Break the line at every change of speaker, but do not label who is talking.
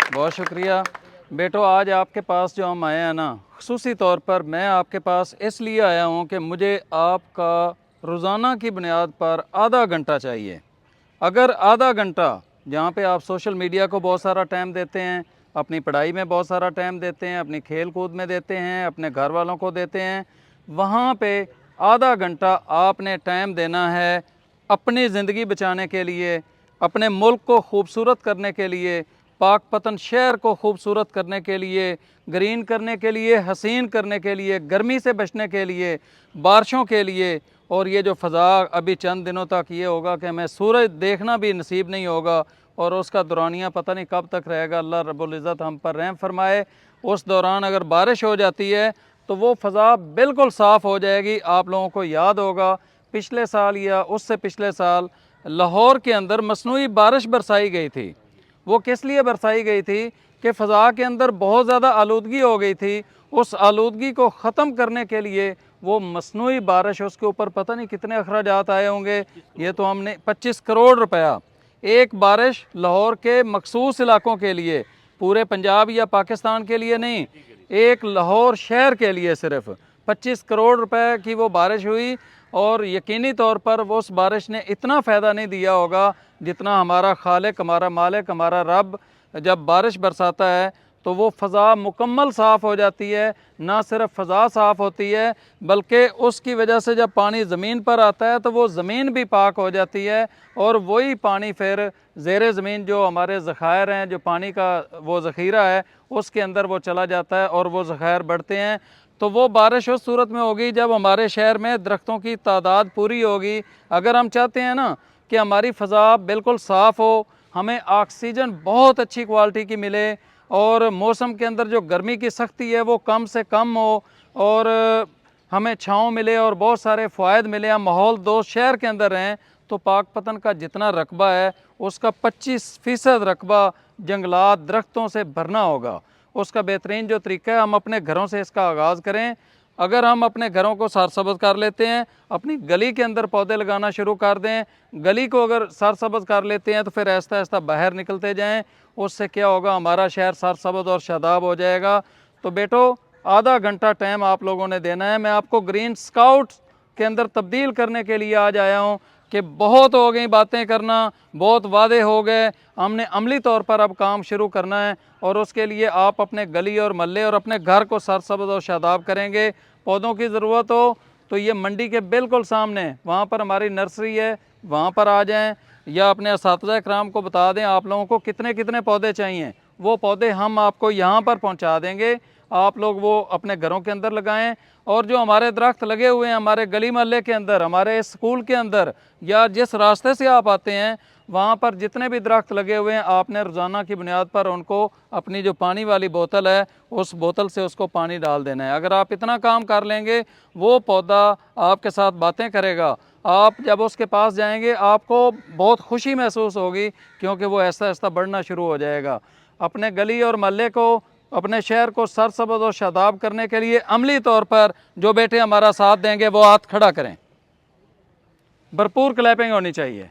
बहुत शुक्रिया बेटो। आज आपके पास जो हम आए हैं ना, ख़ुसूसी तौर पर मैं आपके पास इसलिए आया हूँ कि मुझे आपका रोज़ाना की बुनियाद पर आधा घंटा चाहिए। अगर आधा घंटा, जहाँ पे आप सोशल मीडिया को बहुत सारा टाइम देते हैं, अपनी पढ़ाई में बहुत सारा टाइम देते हैं, अपनी खेल कूद में देते हैं, अपने घर वालों को देते हैं, वहाँ पे आधा घंटा आपने टाइम देना है अपनी ज़िंदगी बचाने के लिए, अपने मुल्क को खूबसूरत करने के लिए, पाकपतन शहर को खूबसूरत करने के लिए, ग्रीन करने के लिए, हसीन करने के लिए, गर्मी से बचने के लिए, बारिशों के लिए। और ये जो फ़ज़ा अभी चंद दिनों तक ये होगा कि हमें सूरज देखना भी नसीब नहीं होगा और उसका दौरानिया पता नहीं कब तक रहेगा। अल्लाह रब्बुल इज़्ज़त हम पर रहम फरमाए। उस दौरान अगर बारिश हो जाती है तो वो फ़ज़ा बिल्कुल साफ़ हो जाएगी। आप लोगों को याद होगा पिछले साल या उससे पिछले साल लाहौर के अंदर मसनूई बारिश बरसाई गई थी। वो किस लिए बरसाई गई थी कि फ़ज़ा के अंदर बहुत ज़्यादा आलूदगी हो गई थी। उस आलूदगी को ख़त्म करने के लिए वो मसनूई बारिश, उसके ऊपर पता नहीं कितने अखराजात आए होंगे। ये तो हमने 25 करोड़ रुपया एक बारिश लाहौर के मखसूस इलाकों के लिए, पूरे पंजाब या पाकिस्तान के लिए नहीं, एक लाहौर शहर के लिए सिर्फ 25 करोड़ रुपए की वो बारिश हुई। और यकीनी तौर पर वो उस बारिश ने इतना फ़ायदा नहीं दिया होगा जितना हमारा खालिक, हमारा मालिक, हमारा रब जब बारिश बरसाता है तो वो फ़ज़ा मुकम्मल साफ़ हो जाती है। ना सिर्फ फ़ज़ा साफ़ होती है बल्कि उसकी वजह से जब पानी ज़मीन पर आता है तो वो ज़मीन भी पाक हो जाती है और वही पानी फिर ज़ेरे ज़मीन जो हमारे ज़ख़ायर हैं, जो पानी का वो ज़ख़ीरा है, उसके अंदर वो चला जाता है और वो ज़ख़ायर बढ़ते हैं। तो वो बारिश उस सूरत में होगी जब हमारे शहर में दरख्तों की तादाद पूरी होगी। अगर हम चाहते हैं ना कि हमारी फ़ज़ा बिल्कुल साफ़ हो, हमें ऑक्सीजन बहुत अच्छी क्वालिटी की मिले और मौसम के अंदर जो गर्मी की सख्ती है वो कम से कम हो और हमें छाँव मिले और बहुत सारे फ़ायदे मिले, हम माहौल दोस्त शहर के अंदर रहें, तो पाकपतन का जितना रकबा है उसका 25% रकबा जंगलात, दरख्तों से भरना होगा। उसका बेहतरीन जो तरीका है, हम अपने घरों से इसका आगाज़ करें। अगर हम अपने घरों को सरसब्ज़ कर लेते हैं, अपनी गली के अंदर पौधे लगाना शुरू कर दें, गली को अगर सरसब्ज़ कर लेते हैं तो फिर आहिस्ता आहिस्ता बाहर निकलते जाएं, उससे क्या होगा, हमारा शहर सरसब्ज़ और शादाब हो जाएगा। तो बेटो, आधा घंटा टाइम आप लोगों ने देना है। मैं आपको ग्रीन स्काउट के अंदर तब्दील करने के लिए आज आया हूँ कि बहुत हो गई बातें करना, बहुत वादे हो गए, हमने अमली तौर पर अब काम शुरू करना है। और उसके लिए आप अपने गली और महल्ले और अपने घर को सरसब्ज़ और शादाब करेंगे। पौधों की ज़रूरत हो तो ये मंडी के बिल्कुल सामने वहाँ पर हमारी नर्सरी है, वहाँ पर आ जाएं या अपने असातिज़ा इकराम को बता दें आप लोगों को कितने कितने पौधे चाहिए। वो पौधे हम आपको यहाँ पर पहुँचा देंगे, आप लोग वो अपने घरों के अंदर लगाएं। और जो हमारे दरख्त लगे हुए हैं हमारे गली मोहल्ले के अंदर, हमारे स्कूल के अंदर या जिस रास्ते से आप आते हैं, वहाँ पर जितने भी दरख्त लगे हुए हैं, आपने रोज़ाना की बुनियाद पर उनको अपनी जो पानी वाली बोतल है उस बोतल से उसको पानी डाल देना है। अगर आप इतना काम कर लेंगे, वो पौधा आपके साथ बातें करेगा। आप जब उसके पास जाएंगे आपको बहुत खुशी महसूस होगी क्योंकि वो ऐसा ऐसा बढ़ना शुरू हो जाएगा। अपने गली और महल्ले को, अपने शहर को सरसब्ज़ और शादाब करने के लिए अमली तौर पर जो बेटे हमारा साथ देंगे वो हाथ खड़ा करें। भरपूर क्लैपिंग होनी चाहिए।